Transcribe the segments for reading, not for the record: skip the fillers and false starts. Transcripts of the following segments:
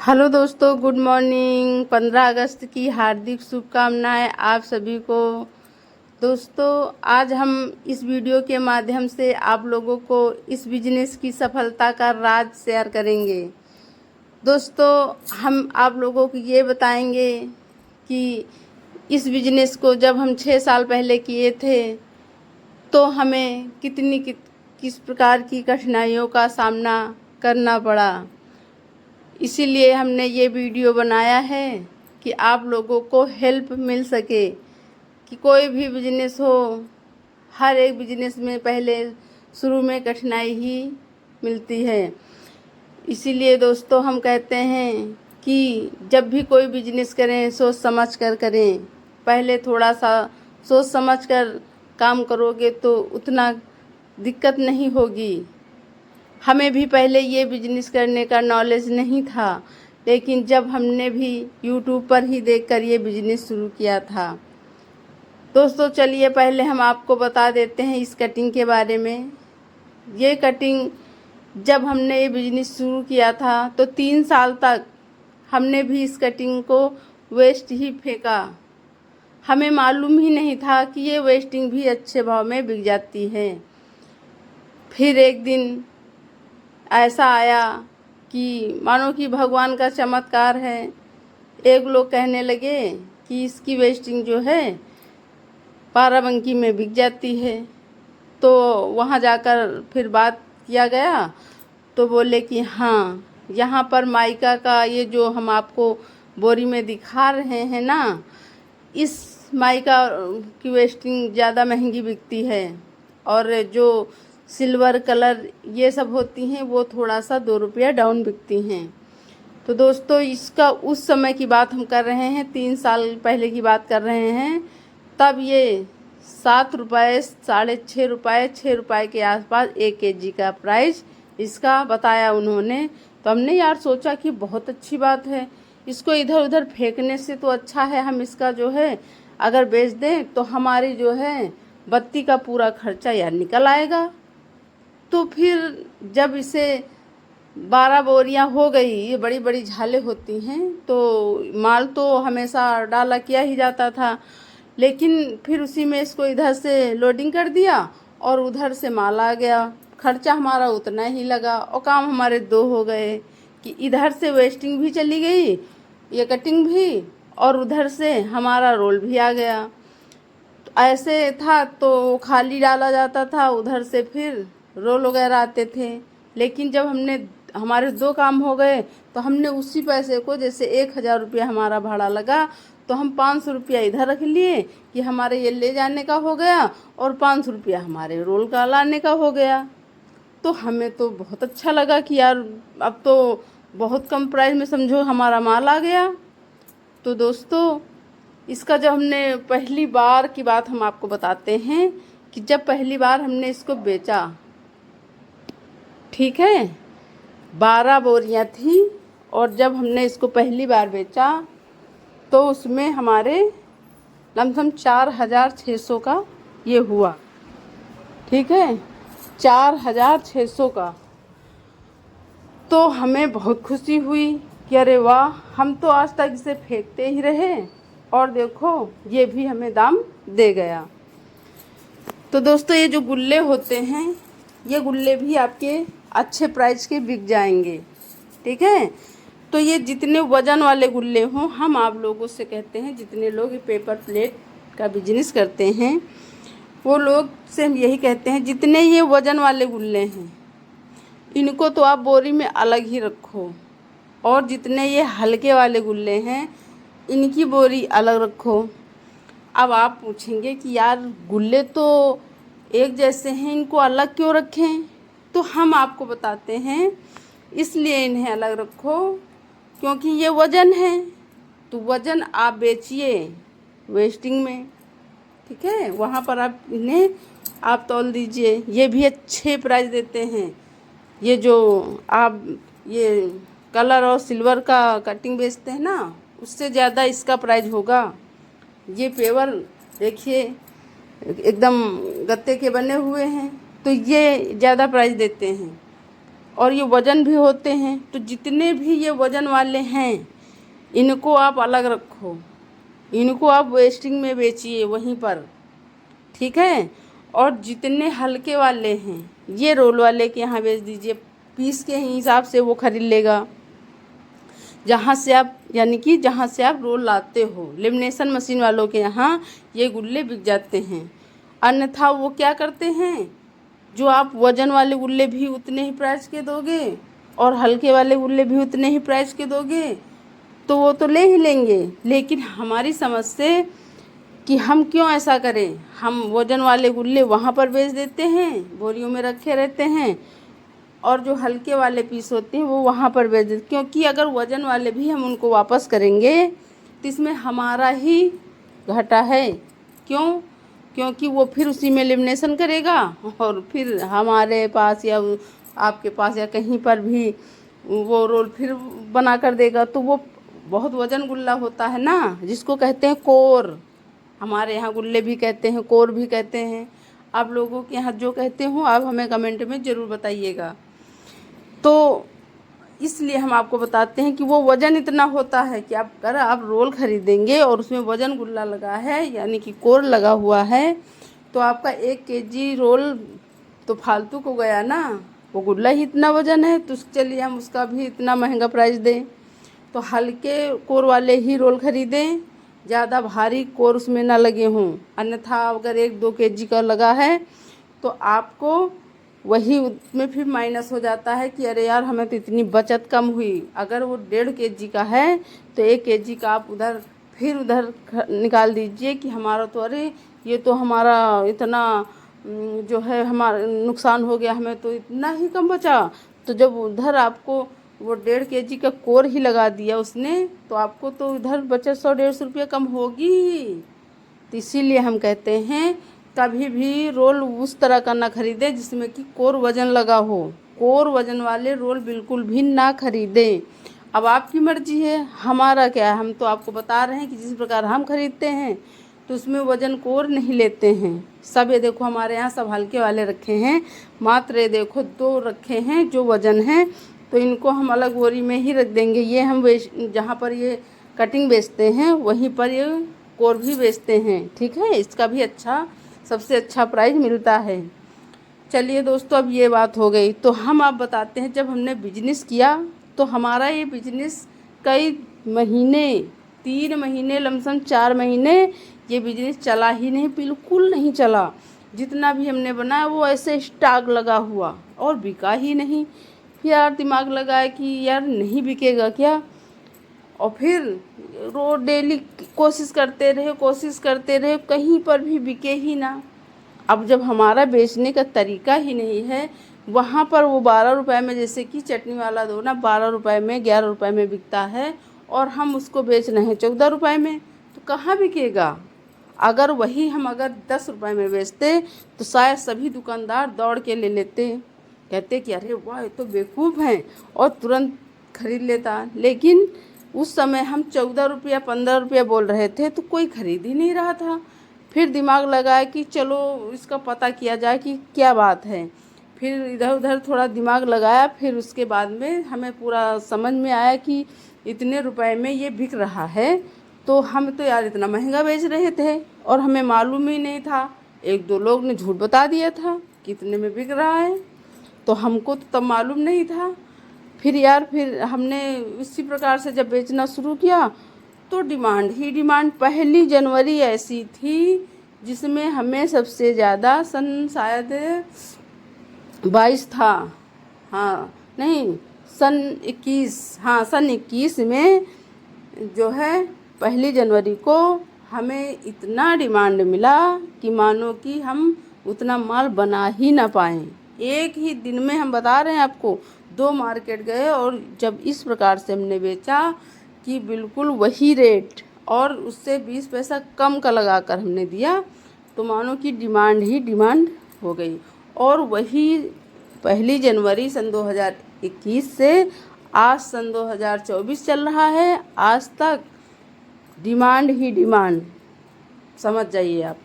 Hello दोस्तों, good morning. 15 अगस्त की हार्दिक शुभकामनाएं आप सभी को। दोस्तों, आज हम इस वीडियो के माध्यम से आप लोगों को इस बिजनेस की सफलता का राज शेयर करेंगे। दोस्तों, हम आप लोगों को ये बताएंगे कि इस बिजनेस को जब हम 6 साल पहले किए थे तो हमें किस प्रकार की कठिनाइयों का सामना करना पड़ा। इसीलिए हमने ये वीडियो बनाया है कि आप लोगों को हेल्प मिल सके कि कोई भी बिजनेस हो, हर एक बिजनेस में पहले शुरू में कठिनाई ही मिलती है। इसीलिए दोस्तों, हम कहते हैं कि जब भी कोई बिजनेस करें सोच समझ कर करें। पहले थोड़ा सा सोच समझ कर काम करोगे तो उतना दिक्कत नहीं होगी। हमें भी पहले ये बिजनेस करने का नॉलेज नहीं था, लेकिन जब हमने भी यूट्यूब पर ही देखकर ये बिजनेस शुरू किया था। दोस्तों, चलिए पहले हम आपको बता देते हैं इस कटिंग के बारे में। ये कटिंग जब हमने ये बिजनेस शुरू किया था तो 3 साल तक हमने भी इस कटिंग को वेस्ट ही फेंका। हमें मालूम ही नहीं था कि ये वेस्टिंग भी अच्छे भाव में बिक जाती है। फिर एक दिन ऐसा आया कि मानो कि भगवान का चमत्कार है। एक लोग कहने लगे कि इसकी वेस्टिंग जो है बाराबंकी में बिक जाती है। तो वहाँ जाकर फिर बात किया गया तो बोले कि हाँ, यहाँ पर माइका का ये जो हम आपको बोरी में दिखा रहे हैं ना, इस माइका की वेस्टिंग ज़्यादा महंगी बिकती है और जो सिल्वर कलर ये सब होती हैं वो थोड़ा सा 2 रुपया डाउन बिकती हैं। तो दोस्तों, इसका उस समय की बात हम कर रहे हैं, 3 साल पहले की बात कर रहे हैं। तब ये 7 रुपये, 6.5 रुपये, 6 रुपये के आसपास 1 केजी का प्राइस इसका बताया उन्होंने। तो हमने यार सोचा कि बहुत अच्छी बात है, इसको इधर उधर फेंकने से तो अच्छा है हम इसका जो है अगर बेच दें तो हमारी जो है बत्ती का पूरा खर्चा यार निकल आएगा। तो फिर जब इसे 12 बोरियां हो गई, ये बड़ी बड़ी झाले होती हैं, तो माल तो हमेशा डाला किया ही जाता था, लेकिन फिर उसी में इसको इधर से लोडिंग कर दिया और उधर से माल आ गया। खर्चा हमारा उतना ही लगा और काम हमारे 2 हो गए कि इधर से वेस्टिंग भी चली गई, ये कटिंग भी, और उधर से हमारा रोल भी आ गया। तो ऐसे था तो खाली डाला जाता था, उधर से फिर रोल वगैरह आते थे। लेकिन जब हमारे 2 काम हो गए तो हमने उसी पैसे को, जैसे 1000 रुपया हमारा भाड़ा लगा, तो हम 500 रुपया इधर रख लिए कि हमारे ये ले जाने का हो गया और 500 रुपया हमारे रोल का लाने का हो गया। तो हमें तो बहुत अच्छा लगा कि यार अब तो बहुत कम प्राइस में समझो हमारा माल आ गया। तो दोस्तों, इसका जब हमने पहली बार की बात हम आपको बताते हैं कि जब पहली बार हमने इसको बेचा, ठीक है, 12 बोरियां थी, और जब हमने इसको पहली बार बेचा तो उसमें हमारे लमसम 4600 का ये हुआ, ठीक है, 4600 का। तो हमें बहुत खुशी हुई कि अरे वाह, हम तो आज तक इसे फेंकते ही रहे और देखो ये भी हमें दाम दे गया। तो दोस्तों, ये जो गुल्ले होते हैं, ये गुल्ले भी आपके अच्छे प्राइस के बिक जाएंगे, ठीक है। तो ये जितने वज़न वाले गुल्ले हों, हम आप लोगों से कहते हैं, जितने लोग ये पेपर प्लेट का बिजनेस करते हैं वो लोग से हम यही कहते हैं, जितने ये वज़न वाले गुल्ले हैं इनको तो आप बोरी में अलग ही रखो, और जितने ये हल्के वाले गुल्ले हैं इनकी बोरी अलग रखो। अब आप पूछेंगे कि यार गुल्ले तो एक जैसे हैं, इनको अलग क्यों रखें? तो हम आपको बताते हैं, इसलिए इन्हें अलग रखो क्योंकि ये वज़न है, तो वज़न आप बेचिए वेस्टिंग में, ठीक है, वहाँ पर आप इन्हें आप तौल दीजिए। ये भी अच्छे प्राइस देते हैं। ये जो आप ये कलर और सिल्वर का कटिंग बेचते हैं ना, उससे ज़्यादा इसका प्राइस होगा। ये पेवर देखिए एकदम गत्ते के बने हुए हैं, तो ये ज़्यादा प्राइस देते हैं। और ये वज़न भी होते हैं। तो जितने भी ये वज़न वाले हैं इनको आप अलग रखो, इनको आप वेस्टिंग में बेचिए वहीं पर, ठीक है। और जितने हल्के वाले हैं ये रोल वाले के यहाँ बेच दीजिए, पीस के हिसाब से वो खरीद लेगा जहाँ से आप, यानी कि जहाँ से आप रोल लाते हो। लेमिनेशन मशीन वालों के यहाँ ये गुल्ले बिक जाते हैं। अन्यथा वो क्या करते हैं, जो आप वज़न वाले गुल्ले भी उतने ही प्राइस के दोगे और हल्के वाले गुल्ले भी उतने ही प्राइस के दोगे तो वो तो ले ही लेंगे। लेकिन हमारी समझ से कि हम क्यों ऐसा करें, हम वज़न वाले गुल्ले वहाँ पर बेच देते हैं, बोरियों में रखे रहते हैं, और जो हल्के वाले पीस होते हैं वो वहाँ पर बेच देते। क्योंकि अगर वज़न वाले भी हम उनको वापस करेंगे तो इसमें हमारा ही घाटा है। क्यों? क्योंकि वो फिर उसी में लेमिनेशन करेगा और फिर हमारे पास या आपके पास या कहीं पर भी वो रोल फिर बना कर देगा। तो वो बहुत वज़न गुल्ला होता है ना, जिसको कहते हैं कोर। हमारे यहाँ गुल्ले भी कहते हैं, कोर भी कहते हैं। आप लोगों के यहाँ जो कहते हो आप हमें कमेंट में ज़रूर बताइएगा। तो इसलिए हम आपको बताते हैं कि वो वज़न इतना होता है कि अगर आप रोल ख़रीदेंगे और उसमें वज़न गुल्ला लगा है, यानी कि कोर लगा हुआ है, तो आपका 1 केजी रोल तो फालतू को गया ना। वो गुल्ला ही इतना वज़न है तो चलिए हम उसका भी इतना महंगा प्राइस दें। तो हल्के कोर वाले ही रोल ख़रीदें, ज़्यादा भारी कोर उसमें ना लगे हों। अन्यथा अगर 1-2 केजी का लगा है तो आपको वही उसमें फिर माइनस हो जाता है कि अरे यार हमें तो इतनी बचत कम हुई। अगर वो 1.5 केजी का है तो 1 केजी का आप उधर निकाल दीजिए कि हमारा तो अरे ये तो हमारा इतना जो है हमारा नुकसान हो गया, हमें तो इतना ही कम बचा। तो जब उधर आपको वो 1.5 केजी का कोर ही लगा दिया उसने, तो आपको तो इधर बचत 100-150 रुपये कम होगी ही। तो इसीलिए हम कहते हैं कभी भी रोल उस तरह का ना खरीदे जिसमें कि कोर वज़न लगा हो। कोर वज़न वाले रोल बिल्कुल भी ना खरीदें। अब आपकी मर्जी है, हमारा क्या है, हम तो आपको बता रहे हैं कि जिस प्रकार हम खरीदते हैं तो उसमें वज़न कोर नहीं लेते हैं। सब ये देखो हमारे यहाँ सब हल्के वाले रखे हैं, मात्र ये देखो 2 रखे हैं जो वज़न हैं। तो इनको हम अलग बोरी में ही रख देंगे। ये हम जहाँ पर ये कटिंग बेचते हैं वहीं पर ये कोर भी बेचते हैं, ठीक है। इसका भी सबसे अच्छा प्राइस मिलता है। चलिए दोस्तों, अब ये बात हो गई। तो हम आप बताते हैं, जब हमने बिजनेस किया तो हमारा ये बिजनेस कई महीने, 3 महीने, लमसम 4 महीने ये बिजनेस चला ही नहीं, बिल्कुल नहीं चला। जितना भी हमने बनाया वो ऐसे स्टॉक लगा हुआ और बिका ही नहीं। फिर यार दिमाग लगाया कि यार नहीं बिकेगा क्या, और फिर रोज डेली कोशिश करते रहे, कहीं पर भी बिके ही ना। अब जब हमारा बेचने का तरीका ही नहीं है, वहाँ पर वो 12 रुपए में, जैसे कि चटनी वाला दो ना 12 रुपए में, 11 रुपए में बिकता है और हम उसको बेच रहे हैं 14 रुपए में, तो कहाँ बिकेगा। अगर वही हम 10 रुपए में बेचते तो शायद सभी दुकानदार दौड़ के ले लेते, कहते कि अरे वाह ये तो बेवकूफ़ हैं, और तुरंत खरीद लेता। लेकिन उस समय हम 14 रुपया 15 रुपया बोल रहे थे तो कोई खरीद ही नहीं रहा था। फिर दिमाग लगाया कि चलो इसका पता किया जाए कि क्या बात है। फिर इधर उधर थोड़ा दिमाग लगाया, फिर उसके बाद में हमें पूरा समझ में आया कि इतने रुपए में ये बिक रहा है। तो हम तो यार इतना महंगा बेच रहे थे और हमें मालूम ही नहीं था। 1-2 लोग ने झूठ बता दिया था कि इतने में बिक रहा है, तो हमको तो तब मालूम नहीं था। फिर हमने इसी प्रकार से जब बेचना शुरू किया तो डिमांड ही डिमांड। 1 जनवरी ऐसी थी जिसमें हमें सबसे ज़्यादा सन शायद 22 था, हाँ नहीं सन 21, हाँ सन 21 में जो है 1 जनवरी को हमें इतना डिमांड मिला कि मानो कि हम उतना माल बना ही ना पाएँ। एक ही दिन में हम बता रहे हैं आपको 2 मार्केट गए, और जब इस प्रकार से हमने बेचा कि बिल्कुल वही रेट और उससे 20 पैसा कम का लगा कर हमने दिया, तो मानो कि डिमांड ही डिमांड हो गई। और वही 1 जनवरी सन 2021 से आज सन 2024 चल रहा है, आज तक डिमांड ही डिमांड, समझ जाइए आप।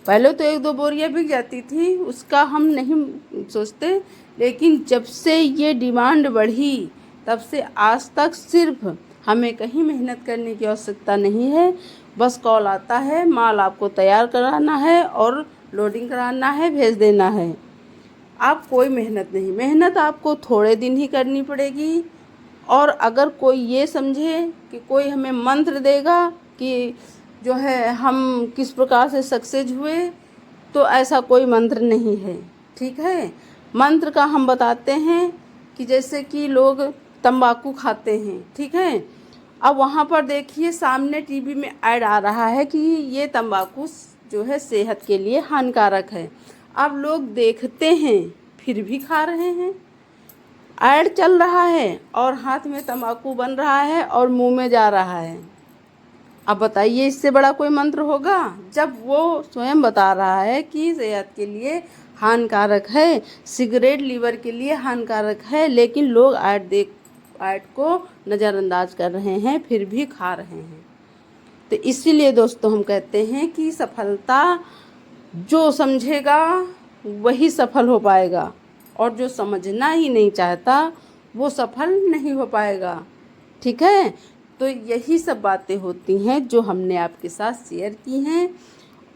पहले तो 1-2 बोरियां बिक जाती थी, उसका हम नहीं सोचते लेकिन जब से ये डिमांड बढ़ी तब से आज तक सिर्फ हमें कहीं मेहनत करने की आवश्यकता नहीं है। बस कॉल आता है, माल आपको तैयार कराना है और लोडिंग कराना है, भेज देना है। आप कोई मेहनत नहीं, मेहनत आपको थोड़े दिन ही करनी पड़ेगी। और अगर कोई ये समझे कि कोई हमें मंत्र देगा कि जो है हम किस प्रकार से सक्सेस हुए, तो ऐसा कोई मंत्र नहीं है। ठीक है, मंत्र का हम बताते हैं कि जैसे कि लोग तंबाकू खाते हैं, ठीक है। अब वहाँ पर देखिए सामने टीवी में ऐड आ रहा है कि ये तंबाकू जो है सेहत के लिए हानिकारक है। अब लोग देखते हैं फिर भी खा रहे हैं। ऐड चल रहा है और हाथ में तंबाकू बन रहा है और मुंह में जा रहा है। अब बताइए इससे बड़ा कोई मंत्र होगा, जब वो स्वयं बता रहा है कि सेहत के लिए हानिकारक है, सिगरेट लीवर के लिए हानिकारक है, लेकिन लोग ऐड को नज़रअंदाज कर रहे हैं, फिर भी खा रहे हैं। तो इसीलिए दोस्तों हम कहते हैं कि सफलता जो समझेगा वही सफल हो पाएगा, और जो समझना ही नहीं चाहता वो सफल नहीं हो पाएगा। ठीक है, तो यही सब बातें होती हैं जो हमने आपके साथ शेयर की हैं।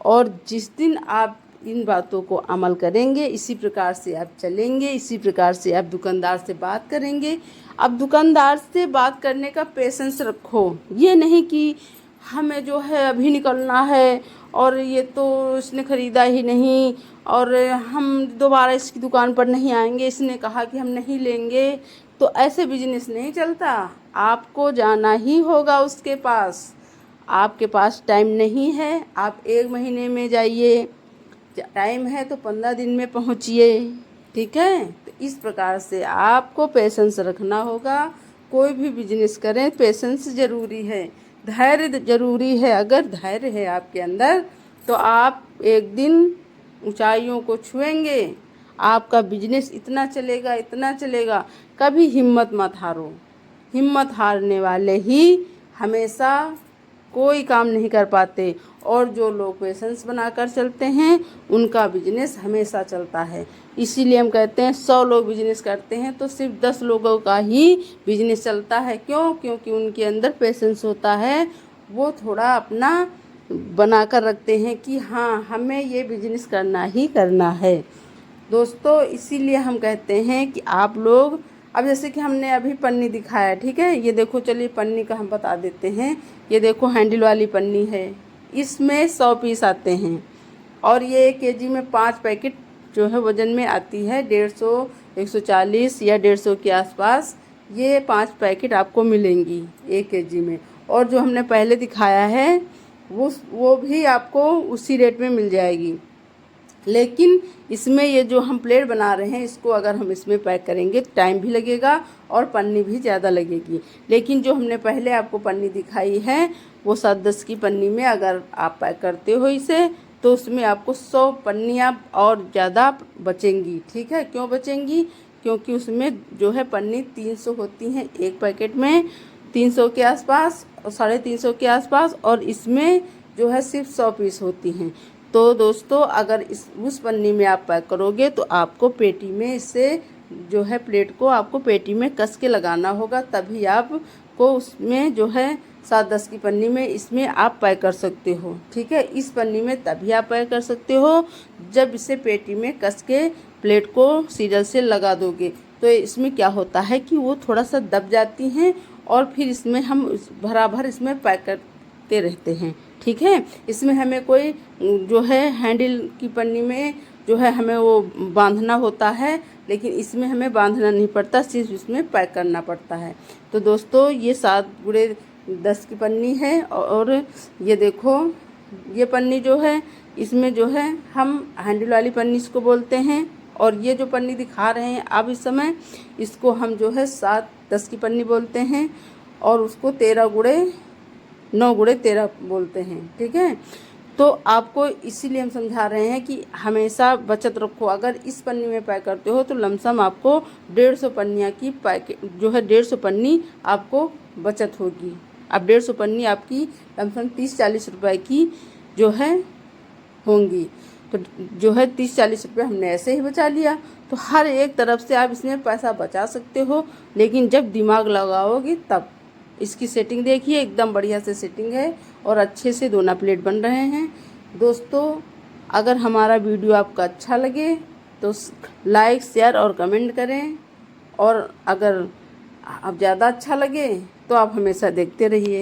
और जिस दिन आप इन बातों को अमल करेंगे, इसी प्रकार से आप चलेंगे, इसी प्रकार से आप दुकानदार से बात करेंगे। अब दुकानदार से बात करने का पेशेंस रखो, ये नहीं कि हमें जो है अभी निकलना है और ये तो इसने ख़रीदा ही नहीं और हम दोबारा इसकी दुकान पर नहीं आएंगे, इसने कहा कि हम नहीं लेंगे। तो ऐसे बिजनेस नहीं चलता। आपको जाना ही होगा उसके पास। आपके पास टाइम नहीं है, आप 1 महीने में जाइए, टाइम है तो 15 दिन में पहुंचिए। ठीक है, तो इस प्रकार से आपको पेशेंस रखना होगा। कोई भी बिजनेस करें पेशेंस ज़रूरी है, धैर्य ज़रूरी है। अगर धैर्य है आपके अंदर तो आप एक दिन ऊंचाइयों को छुएंगे। आपका बिजनेस इतना चलेगा, इतना चलेगा। कभी हिम्मत मत हारो। हिम्मत हारने वाले ही हमेशा कोई काम नहीं कर पाते, और जो लोग पेशेंस बनाकर चलते हैं उनका बिजनेस हमेशा चलता है। इसीलिए हम कहते हैं 100 लोग बिजनेस करते हैं तो सिर्फ 10 लोगों का ही बिजनेस चलता है। क्यों? क्योंकि उनके अंदर पेशेंस होता है। वो थोड़ा अपना बनाकर रखते हैं कि हाँ हमें ये बिजनेस करना ही करना है। दोस्तों इसीलिए हम कहते हैं कि आप लोग, अब जैसे कि हमने अभी पन्नी दिखाया, ठीक है, ये देखो, चलिए पन्नी का हम बता देते हैं। ये देखो हैंडल वाली पन्नी है, इसमें 100 पीस आते हैं और ये 1 केजी में 5 पैकेट जो है वज़न में आती है। 150, 140 या 150 के आसपास ये 5 पैकेट आपको मिलेंगी 1 केजी में। और जो हमने पहले दिखाया है वो भी आपको उसी रेट में मिल जाएगी। लेकिन इसमें ये जो हम प्लेट बना रहे हैं, इसको अगर हम इसमें पैक करेंगे तो टाइम भी लगेगा और पन्नी भी ज़्यादा लगेगी। लेकिन जो हमने पहले आपको पन्नी दिखाई है वो 7-10 की पन्नी में अगर आप पैक करते हो इसे, तो उसमें आपको 100 पन्नियाँ और ज़्यादा बचेंगी। ठीक है, क्यों बचेंगी? क्योंकि उसमें जो है पन्नी 300 होती हैं एक पैकेट में, 300 के आसपास और 350 के आसपास, और इसमें जो है सिर्फ 100 पीस होती हैं। तो दोस्तों अगर उस पन्नी में आप पैक करोगे तो आपको पेटी में इससे जो है प्लेट को आपको पेटी में कस के लगाना होगा, तभी आपको उसमें जो है 7-10 की पन्नी में इसमें आप पैक कर सकते हो। ठीक है, इस पन्नी में तभी आप पैक कर सकते हो जब इसे पेटी में कस के प्लेट को सीरियल से लगा दोगे। तो इसमें क्या होता है कि वो थोड़ा सा दब जाती हैं और फिर इसमें हम भराभर इसमें पैक करते रहते हैं। ठीक है, इसमें हमें कोई जो है हैंडल की पन्नी में जो है हमें वो बांधना होता है, लेकिन इसमें हमें बांधना नहीं पड़ता, सिर्फ इसमें पैक करना पड़ता है। तो दोस्तों ये 7x10 की पन्नी है और ये देखो ये पन्नी जो है इसमें जो है हम हैंडल वाली पन्नी इसको बोलते हैं, और ये जो पन्नी दिखा रहे हैं अब इस समय इसको हम जो है 7-10 की पन्नी बोलते हैं और उसको 9x13 बोलते हैं। ठीक है, तो आपको इसीलिए हम समझा रहे हैं कि हमेशा बचत रखो। अगर इस पन्नी में पैक करते हो तो लमसम आपको 150 पन्नियाँ की पैकेट जो है 150 पन्नी आपको बचत होगी। अब 150 पन्नी आपकी लमसम 30-40 रुपए की जो है होंगी। तो जो है 30-40 रुपये हमने ऐसे ही बचा लिया। तो हर एक तरफ से आप इसमें पैसा बचा सकते हो, लेकिन जब दिमाग लगाओगी तब। इसकी सेटिंग देखिए, एकदम बढ़िया से सेटिंग है और अच्छे से दोना प्लेट बन रहे हैं। दोस्तों, अगर हमारा वीडियो आपका अच्छा लगे तो लाइक, शेयर और कमेंट करें, और अगर आप ज़्यादा अच्छा लगे तो आप हमेशा देखते रहिए।